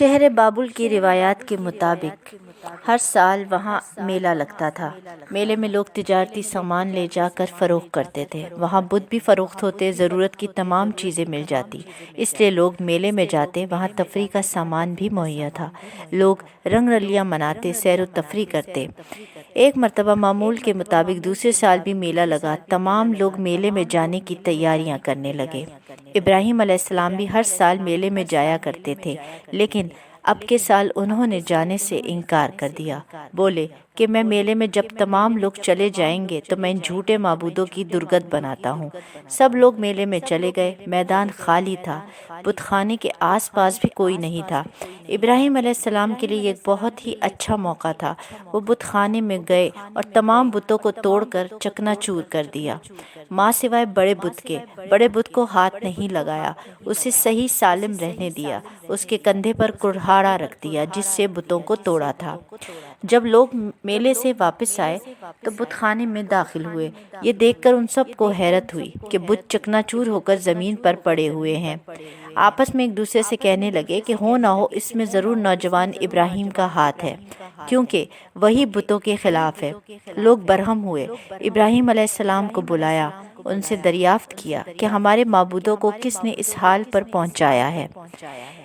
شہر بابل کی روایات کے مطابق ہر سال وہاں میلہ لگتا تھا۔ میلے میں لوگ تجارتی سامان لے جا کر فروخت کرتے تھے۔ وہاں بت بھی فروخت ہوتے، ضرورت کی تمام چیزیں مل جاتی، اس لیے لوگ میلے میں جاتے۔ وہاں تفریح کا سامان بھی مہیا تھا، لوگ رنگ رلیاں مناتے، سیر و تفریح کرتے۔ ایک مرتبہ معمول کے مطابق دوسرے سال بھی میلہ لگا۔ تمام لوگ میلے میں جانے کی تیاریاں کرنے لگے۔ ابراہیم علیہ السلام بھی ہر سال میلے میں جایا کرتے تھے، لیکن اب کے سال انہوں نے جانے سے انکار کر دیا۔ بولے کہ میں میلے میں جب تمام لوگ چلے جائیں گے تو میں ان جھوٹے معبودوں کی درگت بناتا ہوں۔ سب لوگ میلے میں چلے گئے۔ میدان خالی تھا، بت خانے کے آس پاس بھی کوئی نہیں تھا۔ ابراہیم علیہ السلام کے لیے ایک بہت ہی اچھا موقع تھا۔ وہ بت خانے میں گئے اور تمام بتوں کو توڑ کر چکنا چور کر دیا، ماں سوائے بڑے بت کے۔ بڑے بت کو ہاتھ نہیں لگایا، اسے صحیح سالم رہنے دیا، اس کے کندھے پر کڑھاڑا رکھ دیا جس سے بتوں کو توڑا تھا۔ جب لوگ میلے سے واپس آئے تو بت خانے میں داخل ہوئے۔ یہ دیکھ کر ان سب کو حیرت ہوئی کہ بت چکنا چور ہو کر زمین پر پڑے ہوئے ہیں۔ آپس میں ایک دوسرے سے کہنے لگے کہ ہو نہ ہو اس میں ضرور نوجوان ابراہیم کا ہاتھ ہے، کیونکہ وہی بتوں کے خلاف ہے۔ لوگ برہم ہوئے، ابراہیم علیہ السلام کو بلایا، ان سے دریافت کیا کہ ہمارے معبودوں کو کس نے اس حال پر پہنچایا ہے۔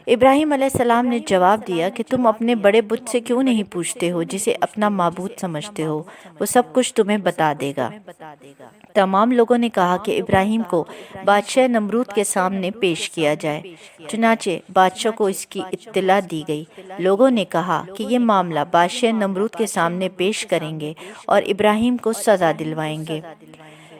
ابراہیم علیہ السلام نے جواب دیا کہ تم اپنے بڑے بت سے کیوں نہیں پوچھتے ہو جسے اپنا معبود سمجھتے ہو، وہ سب کچھ تمہیں بتا دے گا۔ تمام لوگوں نے کہا کہ ابراہیم کو بادشاہ نمرود کے سامنے پیش کیا جائے۔ چنانچہ بادشاہ کو اس کی اطلاع دی گئی۔ لوگوں نے کہا کہ یہ معاملہ بادشاہ نمرود کے سامنے پیش کریں گے اور ابراہیم کو سزا دلوائیں گے۔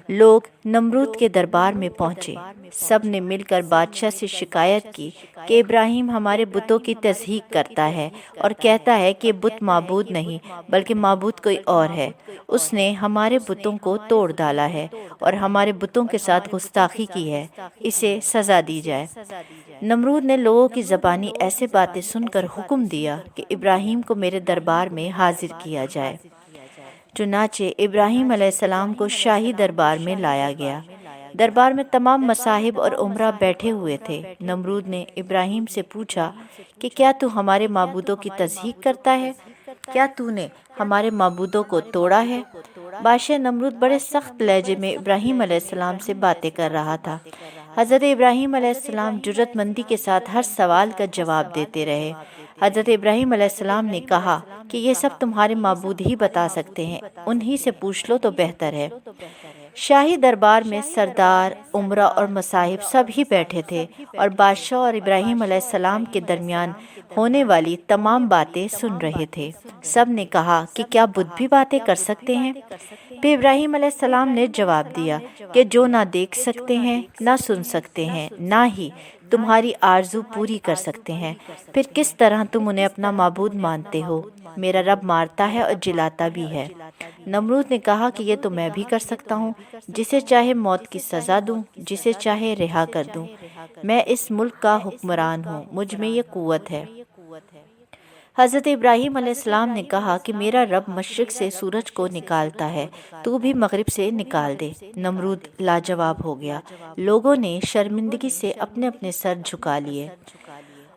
لوگ نمرود کے دربار میں پہنچے۔ سب نے مل کر بادشاہ سے شکایت کی کہ ابراہیم ہمارے بتوں کی تضحیق کرتا ہے اور کہتا ہے کہ بت معبود نہیں بلکہ معبود کوئی اور ہے۔ اس نے ہمارے بتوں کو توڑ ڈالا ہے اور ہمارے بتوں کے ساتھ گستاخی کی ہے، اسے سزا دی جائے۔ نمرود نے لوگوں کی زبانی ایسے باتیں سن کر حکم دیا کہ ابراہیم کو میرے دربار میں حاضر کیا جائے۔ چنانچہ ابراہیم علیہ السلام کو شاہی دربار میں لایا گیا۔ دربار میں تمام مصاحب اور امراء بیٹھے ہوئے تھے۔ نمرود نے ابراہیم سے پوچھا کہ کیا تو ہمارے معبودوں کی تضحیق کرتا ہے؟ کیا تو نے ہمارے معبودوں کو توڑا ہے؟ بادشاہ نمرود بڑے سخت لہجے میں ابراہیم علیہ السلام سے باتیں کر رہا تھا۔ حضرت ابراہیم علیہ السلام جرأت مندی کے ساتھ ہر سوال کا جواب دیتے رہے۔ حضرت ابراہیم علیہ السلام نے کہا کہ یہ سب تمہارے معبود ہی بتا سکتے ہیں، انہی سے پوچھ لو تو بہتر ہے۔ شاہی دربار میں سردار، امراء اور مصاحب سب ہی بیٹھے تھے اور بادشاہ اور ابراہیم علیہ السلام کے درمیان ہونے والی تمام باتیں سن رہے تھے۔ سب نے کہا کہ کیا بت بھی باتیں کر سکتے ہیں؟ پھر ابراہیم علیہ السلام نے جواب دیا کہ جو نہ دیکھ سکتے ہیں، نہ سن سکتے ہیں، نہ ہی تمہاری آرزو پوری کر سکتے ہیں، پھر کس طرح تم انہیں اپنا معبود مانتے ہو؟ میرا رب مارتا ہے اور جلاتا بھی ہے۔ نمرود نے کہا کہ یہ تو میں بھی کر سکتا ہوں، جسے چاہے موت کی سزا دوں، جسے چاہے رہا کر دوں۔ میں اس ملک کا حکمران ہوں، مجھ میں یہ قوت ہے۔ حضرت ابراہیم علیہ السلام نے کہا کہ میرا رب مشرق سے سورج کو نکالتا ہے، تو بھی مغرب سے نکال دے۔ نمرود لاجواب ہو گیا۔ لوگوں نے شرمندگی سے اپنے اپنے سر جھکا لیے۔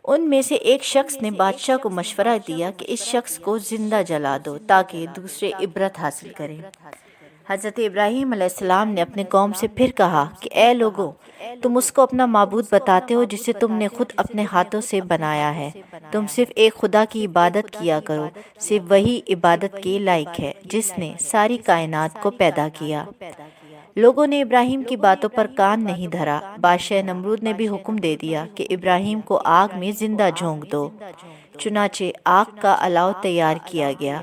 ان میں سے ایک شخص نے بادشاہ کو مشورہ دیا کہ اس شخص کو زندہ جلا دو تاکہ دوسرے عبرت حاصل کریں۔ حضرت ابراہیم علیہ السلام نے اپنے قوم سے پھر کہا کہ اے لوگو، تم اس کو اپنا معبود بتاتے ہو جسے تم نے خود اپنے ہاتھوں سے بنایا ہے۔ تم صرف ایک خدا کی عبادت کیا کرو، صرف وہی عبادت کے لائق ہے جس نے ساری کائنات کو پیدا کیا۔ لوگوں نے ابراہیم کی باتوں پر کان نہیں دھرا۔ بادشاہ نمرود نے بھی حکم دے دیا کہ ابراہیم کو آگ میں زندہ جھونک دو۔ چنانچہ آگ کا الاؤ تیار کیا گیا۔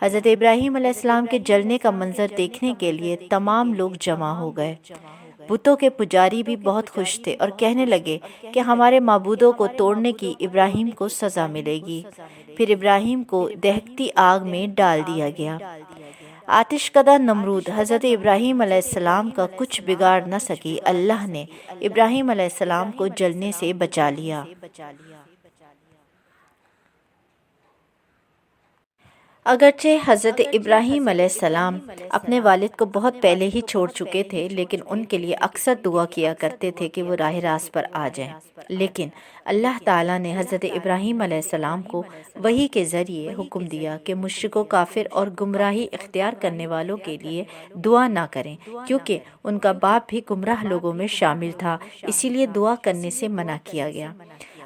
حضرت ابراہیم علیہ السلام کے جلنے کا منظر دیکھنے کے لیے تمام لوگ جمع ہو گئے۔ بتوں کے پجاری بھی بہت خوش تھے اور کہنے لگے کہ ہمارے معبودوں کو توڑنے کی ابراہیم کو سزا ملے گی۔ پھر ابراہیم کو دہکتی آگ میں ڈال دیا گیا۔ آتش کدہ نمرود حضرت ابراہیم علیہ السلام کا کچھ بگاڑ نہ سکی۔ اللہ نے ابراہیم علیہ السلام کو جلنے سے بچا لیا۔ اگرچہ حضرت ابراہیم علیہ السلام اپنے والد کو بہت پہلے ہی چھوڑ چکے تھے، لیکن ان کے لیے اکثر دعا کیا کرتے تھے کہ وہ راہ راست پر آ جائیں۔ لیکن اللہ تعالیٰ نے حضرت ابراہیم علیہ السلام کو وحی کے ذریعے حکم دیا کہ مشرکوں، کافر اور گمراہی اختیار کرنے والوں کے لیے دعا نہ کریں، کیونکہ ان کا باپ بھی گمراہ لوگوں میں شامل تھا، اسی لیے دعا کرنے سے منع کیا گیا۔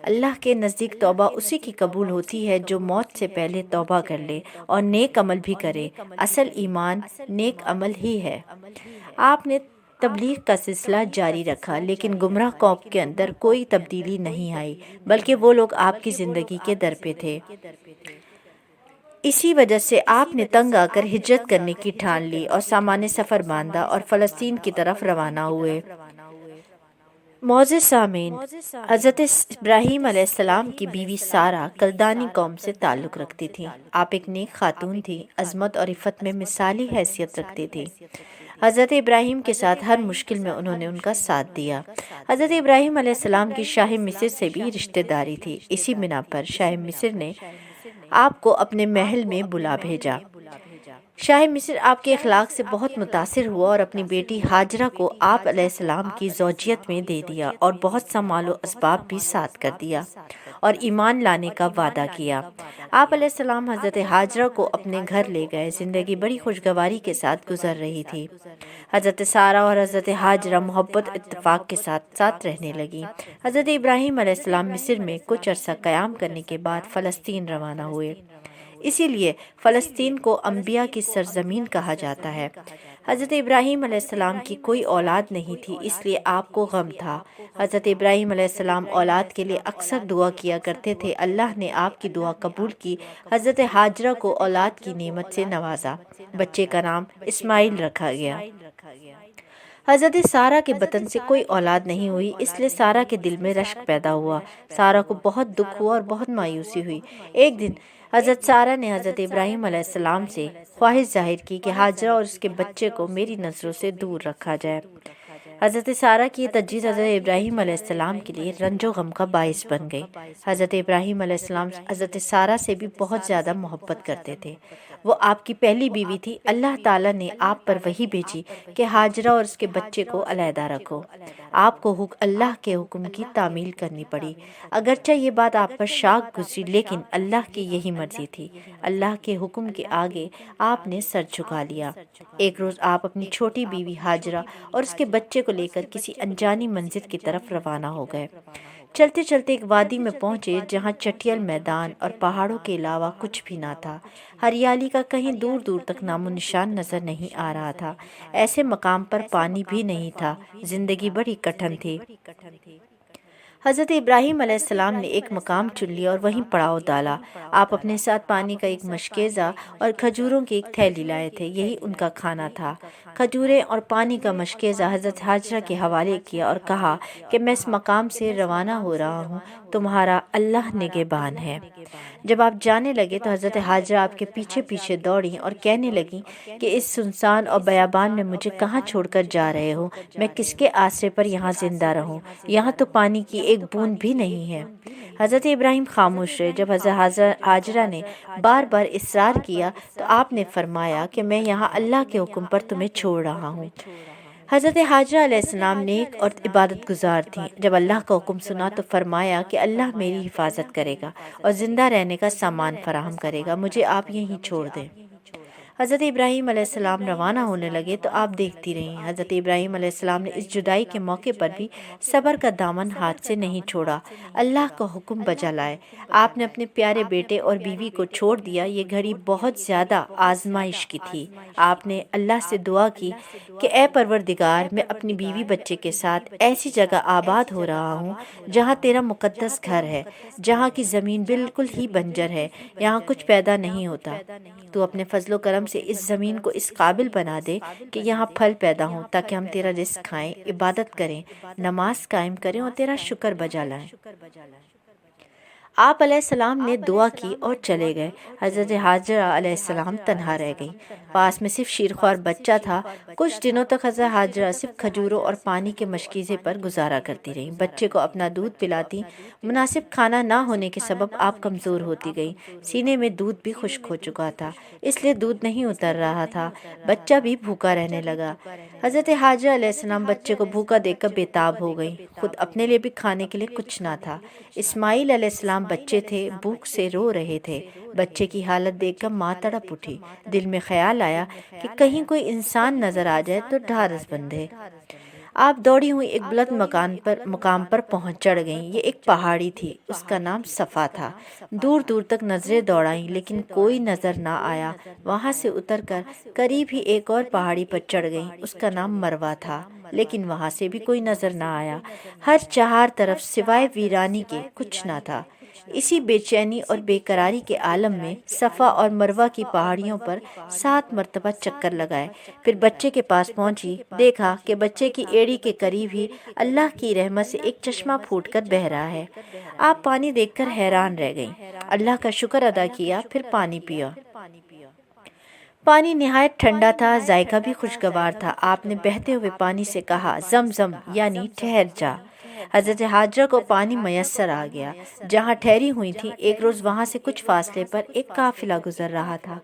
اللہ کے نزدیک توبہ اسی کی قبول ہوتی ہے جو موت سے پہلے توبہ کر لے اور نیک عمل بھی کرے۔ اصل ایمان نیک عمل ہی ہے۔ آپ نے تبلیغ کا سلسلہ جاری رکھا، لیکن گمراہ قوم کے اندر کوئی تبدیلی نہیں آئی، بلکہ وہ لوگ آپ کی زندگی کے در پہ تھے۔ اسی وجہ سے آپ نے تنگ آ کر ہجرت کرنے کی ٹھان لی اور سامان سفر باندھا اور فلسطین کی طرف روانہ ہوئے۔ معزز سامعین، حضرت ابراہیم علیہ السلام کی بیوی سارہ کلدانی قوم سے تعلق رکھتی تھیں۔ آپ ایک نیک خاتون تھیں، عظمت اور عفت میں مثالی حیثیت رکھتی تھیں۔ حضرت ابراہیم کے ساتھ ہر مشکل میں انہوں نے ان کا ساتھ دیا۔ حضرت ابراہیم علیہ السلام کی شاہ مصر سے بھی رشتہ داری تھی۔ اسی بنا پر شاہ مصر نے آپ کو اپنے محل میں بلا بھیجا۔ شاہ مصر آپ کے اخلاق سے بہت متاثر ہوا اور اپنی بیٹی ہاجرہ کو آپ علیہ السلام کی زوجیت میں دے دیا اور بہت سا مال و اسباب بھی ساتھ کر دیا اور ایمان لانے کا وعدہ کیا۔ آپ علیہ السلام حضرت ہاجرہ کو اپنے گھر لے گئے۔ زندگی بڑی خوشگواری کے ساتھ گزر رہی تھی۔ حضرت سارہ اور حضرت ہاجرہ محبت اتفاق کے ساتھ ساتھ رہنے لگیں۔ حضرت ابراہیم علیہ السلام مصر میں کچھ عرصہ قیام کرنے کے بعد فلسطین روانہ ہوئے۔ اسی لیے فلسطین کو انبیاء کی سرزمین کہا جاتا ہے۔ حضرت ابراہیم علیہ السلام کی کوئی اولاد نہیں تھی، اس لیے آپ کو غم تھا۔ حضرت ابراہیم علیہ السلام اولاد کے لیے اکثر دعا کیا کرتے تھے۔ اللہ نے آپ کی دعا قبول کی۔ حضرت ہاجرہ کو اولاد کی نعمت سے نوازا۔ بچے کا نام اسماعیل رکھا گیا۔ حضرت سارہ کے بطن سے کوئی اولاد نہیں ہوئی، اس لیے سارہ کے دل میں رشک پیدا ہوا۔ سارہ کو بہت دکھ ہوا اور بہت مایوسی ہوئی۔ ایک دن حضرت سارہ نے حضرت ابراہیم علیہ السلام سے خواہش ظاہر کی کہ ہاجرہ اور اس کے بچے کو میری نظروں سے دور رکھا جائے۔ حضرت سارہ کی یہ تجویز حضرت ابراہیم علیہ السلام کے لیے رنج و غم کا باعث بن گئی۔ حضرت ابراہیم علیہ السلام حضرت سارہ سے بھی بہت زیادہ محبت کرتے تھے۔ وہ آپ کی پہلی بیوی تھی۔ اللہ تعالیٰ نے آپ پر وحی بھیجی کہ ہاجرہ اور اس کے بچے کو علیحدہ رکھو۔ آپ کو اللہ کے حکم کی تعمیل کرنی پڑی۔ اگرچہ یہ بات آپ پر شاق گزری، لیکن اللہ کی یہی مرضی تھی۔ اللہ کے حکم کے آگے آپ نے سر جھکا لیا۔ ایک روز آپ اپنی چھوٹی بیوی ہاجرہ اور اس کے بچے کو لے کر کسی انجانی منزل کی طرف روانہ ہو گئے۔ چلتے چلتے ایک وادی میں پہنچے جہاں چٹیل میدان اور پہاڑوں کے علاوہ کچھ بھی نہ تھا۔ ہریالی کا کہیں دور دور تک نام و نشان نظر نہیں آ رہا تھا۔ ایسے مقام پر پانی بھی نہیں تھا۔ زندگی بڑی کٹھن تھی۔ حضرت ابراہیم علیہ السلام نے ایک مقام چن لیا اور وہیں پڑاؤ ڈالا۔ آپ اپنے ساتھ پانی کا ایک مشکیزہ اور کھجوروں کی ایک تھیلی لائے تھے، یہی ان کا کھانا تھا۔ کھجوریں اور پانی کا مشکیزہ حضرت ہاجرہ کے حوالے کیا اور کہا کہ میں اس مقام سے روانہ ہو رہا ہوں، تمہارا اللہ نگہبان ہے۔ جب آپ جانے لگے تو حضرت ہاجرہ آپ کے پیچھے پیچھے دوڑیں اور کہنے لگیں کہ اس سنسان اور بیابان میں مجھے کہاں چھوڑ کر جا رہے ہو؟ میں کس کے آسرے پر یہاں زندہ رہوں؟ یہاں تو پانی کی ایک بوند بھی نہیں ہے۔ حضرت ابراہیم خاموش رہے۔ جب حضرت ہاجرہ نے بار بار اصرار کیا تو آپ نے فرمایا کہ میں یہاں اللہ کے حکم پر تمہیں چھوڑ رہا ہوں۔ حضرت ہاجرہ علیہ السلام نیک اور عبادت گزار تھیں۔ جب اللہ کا حکم سنا تو فرمایا کہ اللہ میری حفاظت کرے گا اور زندہ رہنے کا سامان فراہم کرے گا، مجھے آپ یہیں چھوڑ دیں۔ حضرت ابراہیم علیہ السلام روانہ ہونے لگے تو آپ دیکھتی رہیں۔ حضرت ابراہیم علیہ السلام نے اس جدائی کے موقع پر بھی صبر کا دامن ہاتھ سے نہیں چھوڑا۔ اللہ کا حکم بجا لائے۔ آپ نے اپنے پیارے بیٹے اور بیوی کو چھوڑ دیا۔ یہ گھڑی بہت زیادہ آزمائش کی تھی۔ آپ نے اللہ سے دعا کی کہ اے پروردگار، میں اپنی بیوی بچے کے ساتھ ایسی جگہ آباد ہو رہا ہوں جہاں تیرا مقدس گھر ہے، جہاں کی زمین بالکل ہی بنجر ہے، یہاں کچھ پیدا نہیں ہوتا۔ تو اپنے فضل و کرم سے اس زمین کو اس قابل بنا دے کہ یہاں پھل پیدا ہوں، تاکہ ہم تیرا رزق کھائیں، عبادت کریں، نماز قائم کریں اور تیرا شکر بجا لائیں۔ آپ علیہ السلام نے دعا کی اور چلے گئے۔ حضرت حاجرہ علیہ السلام تنہا رہ گئی۔ پاس میں صرف شیرخوار بچہ تھا۔ کچھ دنوں تک حضرت حاجرہ صرف کھجوروں اور پانی کے مشکیزے پر گزارا کرتی رہیں۔ بچے کو اپنا دودھ پلاتی۔ مناسب کھانا نہ ہونے کے سبب آپ کمزور ہوتی گئیں۔ سینے میں دودھ بھی خشک ہو چکا تھا، اس لیے دودھ نہیں اتر رہا تھا۔ بچہ بھی بھوکا رہنے لگا۔ حضرت حاجرہ علیہ السلام بچے کو بھوکا دیکھ کر بےتاب ہو گئی۔ خود اپنے لیے بھی کھانے کے لیے کچھ نہ تھا۔ اسماعیل علیہ السلام بچے تھے، بھوک سے رو رہے تھے۔ بچے کی حالت دیکھ کر ماں تڑپ اٹھی۔ دل میں خیال آیا کہ کہیں کوئی انسان نظر آ جائے تو ڈھارس بندھے۔ آپ دوڑی ہوئی ایک بلند مقام پر پہنچ چڑھ گئیں۔ یہ ایک پہاڑی تھی، اس کا نام صفا تھا۔ دور دور تک نظریں دوڑائیں لیکن کوئی نظر نہ آیا۔ وہاں سے اتر کر قریب ہی ایک اور پہاڑی پر چڑھ گئیں، اس کا نام مروہ تھا، لیکن وہاں سے بھی کوئی نظر نہ آیا۔ ہر چہار طرف سوائے ویرانی کے کچھ نہ تھا۔ اسی بے چینی اور بے قراری کے عالم میں صفا اور مروہ کی پہاڑیوں پر 7 مرتبہ چکر لگائے، پھر بچے کے پاس پہنچی۔ دیکھا کہ بچے کی ایڑی کے قریب ہی اللہ کی رحمت سے ایک چشمہ پھوٹ کر بہہ رہا ہے۔ آپ پانی دیکھ کر حیران رہ گئیں۔ اللہ کا شکر ادا کیا، پھر پانی پیا۔ پانی نہایت ٹھنڈا تھا، ذائقہ بھی خوشگوار تھا۔ آپ نے بہتے ہوئے پانی سے کہا، زمزم یعنی ٹھہر جا۔ حضرت حاجرہ کو پانی میسر آ گیا۔ جہاں ٹھہری ہوئی تھی، ایک روز وہاں سے کچھ فاصلے پر ایک قافلہ گزر رہا تھا۔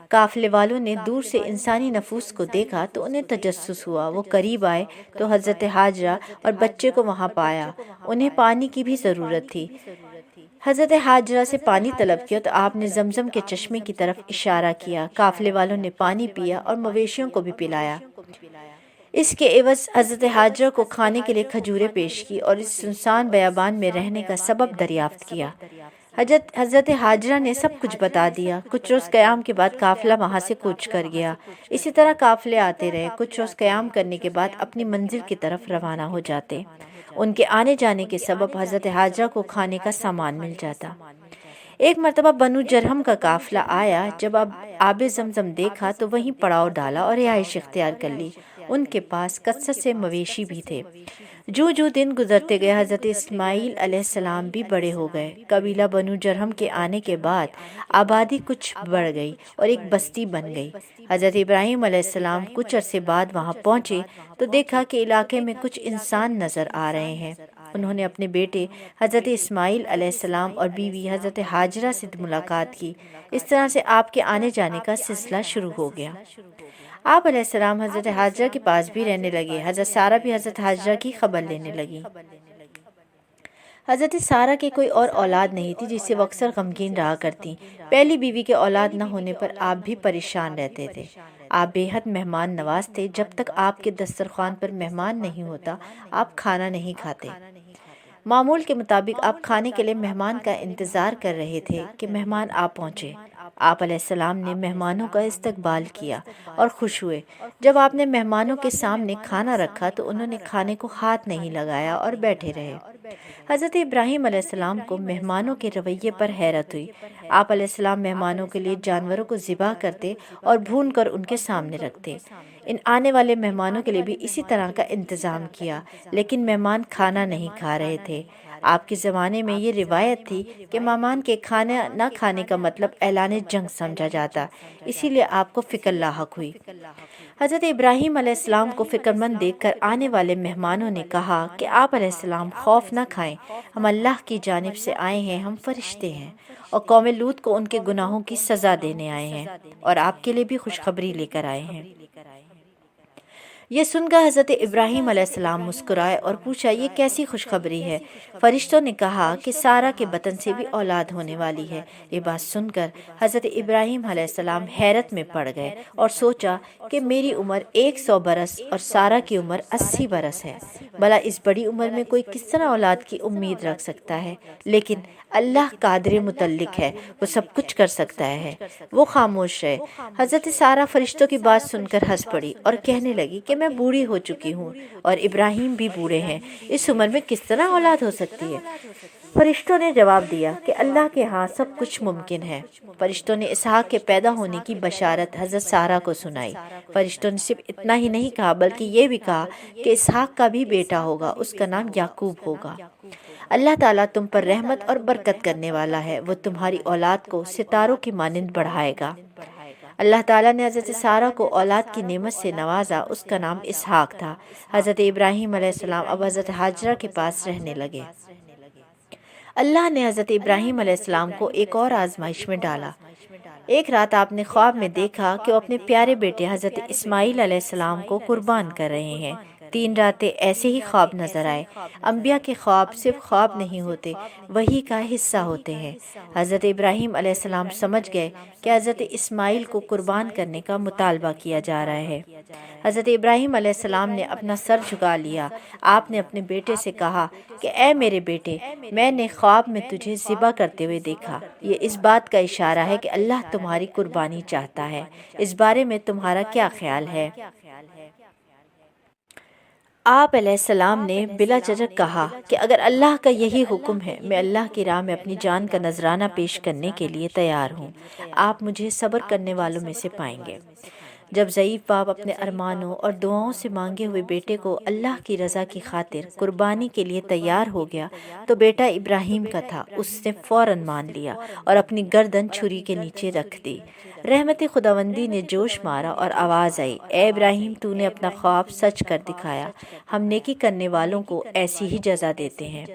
قافلے والوں نے دور سے انسانی نفوس کو دیکھا تو انہیں تجسس ہوا۔ وہ قریب آئے تو حضرت حاجرہ اور بچے کو وہاں پایا۔ انہیں پانی کی بھی ضرورت تھی۔ حضرت حاجرہ سے پانی طلب کیا تو آپ نے زمزم کے چشمے کی طرف اشارہ کیا۔ قافلے والوں نے پانی پیا اور مویشیوں کو بھی پلایا۔ اس کے عوض حضرت حاجرہ کو کھانے کے لیے کھجوریں پیش کی اور اس سنسان بیابان میں رہنے کا سبب دریافت کیا۔ حضرت حاجرہ نے سب کچھ بتا دیا۔ کچھ روز قیام کے بعد قافلہ وہاں سے کوچ کر گیا۔ اسی طرح قافلے آتے رہے۔ کچھ روز قیام کرنے کے بعد اپنی منزل کی طرف روانہ ہو جاتے۔ ان کے آنے جانے کے سبب حضرت حاجرہ کو کھانے کا سامان مل جاتا۔ ایک مرتبہ بنو جرہم کا قافلہ آیا۔ جب آب زمزم دیکھا تو وہیں پڑاؤ ڈالا اور رہائش اختیار کر لی۔ ان کے پاس کثرت سے مویشی بھی تھے۔ جو دن گزرتے گئے، حضرت اسماعیل علیہ السلام بھی بڑے ہو گئے۔ قبیلہ بنو جرہم کے آنے کے بعد آبادی کچھ بڑھ گئی اور ایک بستی بن گئی۔ حضرت ابراہیم علیہ السلام کچھ عرصے بعد وہاں پہنچے تو دیکھا کہ علاقے میں کچھ انسان نظر آ رہے ہیں۔ انہوں نے اپنے بیٹے حضرت اسماعیل علیہ السلام اور بیوی حضرت حاجرہ سے ملاقات کی۔ اس طرح سے آپ کے آنے جانے کا سلسلہ شروع ہو گیا۔ آپ علیہ السلام حضرت حاجرہ کے پاس بھی رہنے لگے۔ حضرت سارہ بھی حضرت حاجرہ کی خبر لینے لگی۔ حضرت سارہ کے کوئی اور اولاد نہیں تھی جس سے وہ اکثر غمگین رہا کرتی۔ پہلی بیوی کے اولاد نہ ہونے پر آپ بھی پریشان رہتے تھے۔ آپ بے حد مہمان نواز تھے۔ جب تک آپ کے دسترخوان پر مہمان نہیں ہوتا، آپ کھانا نہیں کھاتے۔ معمول کے مطابق آپ کھانے کے لیے مہمان کا انتظار کر رہے تھے کہ مہمان آ پہنچے۔ آپ علیہ السلام نے مہمانوں کا استقبال کیا اور خوش ہوئے۔ جب آپ نے مہمانوں کے سامنے کھانا رکھا تو انہوں نے کھانے کو ہاتھ نہیں لگایا اور بیٹھے رہے۔ حضرت ابراہیم علیہ السلام کو مہمانوں کے رویے پر حیرت ہوئی۔ آپ علیہ السلام مہمانوں کے لیے جانوروں کو ذبح کرتے اور بھون کر ان کے سامنے رکھتے۔ ان آنے والے مہمانوں کے لیے بھی اسی طرح کا انتظام کیا، لیکن مہمان کھانا نہیں کھا رہے تھے۔ آپ کے زمانے میں یہ روایت تھی کہ مہمان کے کھانا نہ کھانے کا مطلب اعلان جنگ سمجھا جاتا، اسی لیے آپ کو فکر لاحق ہوئی۔ حضرت ابراہیم علیہ السلام کو فکر مند دیکھ کر آنے والے مہمانوں نے کہا کہ آپ علیہ السلام خوف نہ کھائیں، ہم اللہ کی جانب سے آئے ہیں، ہم فرشتے ہیں اور قوم لوط کو ان کے گناہوں کی سزا دینے آئے ہیں اور آپ کے لیے بھی خوشخبری لے کر آئے ہیں۔ یہ سن کر حضرت ابراہیم علیہ السلام مسکرائے اور پوچھا، یہ کیسی خوشخبری ہے؟ فرشتوں نے کہا کہ سارہ کے بطن سے بھی اولاد ہونے والی ہے۔ یہ بات سن کر حضرت ابراہیم علیہ السلام حیرت میں پڑ گئے اور سوچا کہ میری عمر 100 برس اور سارہ کی عمر 80 برس ہے۔ بھلا اس بڑی عمر میں کوئی کس طرح اولاد کی امید رکھ سکتا ہے؟ لیکن اللہ قادر مطلق ہے، وہ سب کچھ کر سکتا ہے۔ وہ خاموش رہے۔ حضرت سارہ فرشتوں کی بات سن کر ہنس پڑی اور کہنے لگی کہ میں بوڑھی ہو چکی ہوں اور ابراہیم بھی بوڑھے ہیں، اس عمر میں کس طرح اولاد ہو سکتی ہے؟ فرشتوں نے جواب دیا کہ اللہ کے ہاں سب کچھ ممکن ہے۔ فرشتوں نے اسحاق کے پیدا ہونے کی بشارت حضرت سارہ کو سنائی۔ فرشتوں نے صرف اتنا ہی نہیں کہا بلکہ یہ بھی کہا کہ اسحاق کا بھی بیٹا ہوگا، اس کا نام یعقوب ہوگا۔ اللہ تعالیٰ تم پر رحمت اور برکت کرنے والا ہے، وہ تمہاری اولاد کو ستاروں کی مانند بڑھائے گا۔ اللہ تعالیٰ نے حضرت سارہ کو اولاد کی نعمت سے نوازا، اس کا نام اسحاق تھا۔ حضرت ابراہیم علیہ السلام اب حضرت ہاجرہ کے پاس رہنے لگے۔ اللہ نے حضرت ابراہیم علیہ السلام کو ایک اور آزمائش میں ڈالا۔ ایک رات آپ نے خواب میں دیکھا کہ وہ اپنے پیارے بیٹے حضرت اسماعیل علیہ السلام کو قربان کر رہے ہیں۔ 3 راتیں ایسے ہی خواب نظر آئے۔ انبیاء کے خواب صرف خواب نہیں ہوتے، وحی کا حصہ ہوتے ہیں۔ حضرت ابراہیم علیہ السلام سمجھ گئے کہ حضرت اسماعیل کو قربان کرنے کا مطالبہ کیا جا رہا ہے۔ حضرت ابراہیم علیہ السلام نے اپنا سر جھکا لیا۔ آپ نے اپنے بیٹے سے کہا کہ اے میرے بیٹے، میں نے خواب میں تجھے ذبح کرتے ہوئے دیکھا۔ یہ اس بات کا اشارہ ہے کہ اللہ تمہاری قربانی چاہتا ہے۔ اس بارے میں تمہارا کیا خیال ہے؟ آپ علیہ السلام نے بلا جھجک کہا کہ اگر اللہ کا یہی حکم ہے، میں اللہ کی راہ میں اپنی جان کا نذرانہ پیش کرنے کے لیے تیار ہوں۔ آپ مجھے صبر کرنے والوں میں سے پائیں گے۔ جب ضعیف باپ اپنے ارمانوں اور دعاؤں سے مانگے ہوئے بیٹے کو اللہ کی رضا کی خاطر قربانی کے لیے تیار ہو گیا تو بیٹا ابراہیم کا تھا۔ اس نے فوراً مان لیا اور اپنی گردن چھری کے نیچے رکھ دی۔ رحمت خداوندی نے جوش مارا اور آواز آئی، اے ابراہیم، تو نے اپنا خواب سچ کر دکھایا۔ ہم نیکی کرنے والوں کو ایسی ہی جزا دیتے ہیں۔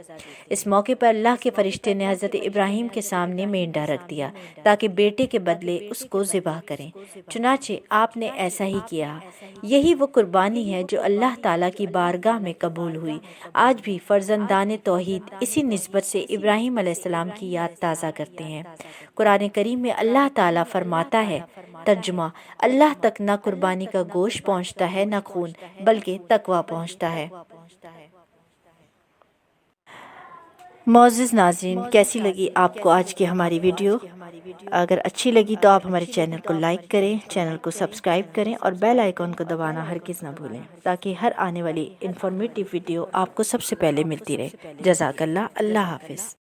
اس موقع پر اللہ کے فرشتے نے حضرت ابراہیم کے سامنے مینڈا رکھ دیا تاکہ بیٹے کے بدلے اس کو ذبح کریں۔ چنانچہ آپ نے ایسا ہی کیا۔ یہی وہ قربانی ہے جو اللہ تعالیٰ کی بارگاہ میں قبول ہوئی۔ آج بھی فرزندان توحید اسی نسبت سے ابراہیم علیہ السلام کی یاد تازہ کرتے ہیں۔ قرآن کریم میں اللہ تعالیٰ فرماتا ہے، ترجمہ: اللہ تک نہ قربانی کا گوشت پہنچتا ہے نہ خون، بلکہ تقویٰ پہنچتا ہے۔ معزز ناظرین، کیسی لگی آپ کو آج کی ہماری ویڈیو؟ اگر اچھی لگی تو آپ ہمارے چینل کو لائک کریں، چینل کو سبسکرائب کریں اور بیل آئیکن کو دبانا ہرگز نہ بھولیں تاکہ ہر آنے والی انفارمیٹیو ویڈیو آپ کو سب سے پہلے ملتی رہے۔ جزاک اللہ۔ اللہ حافظ۔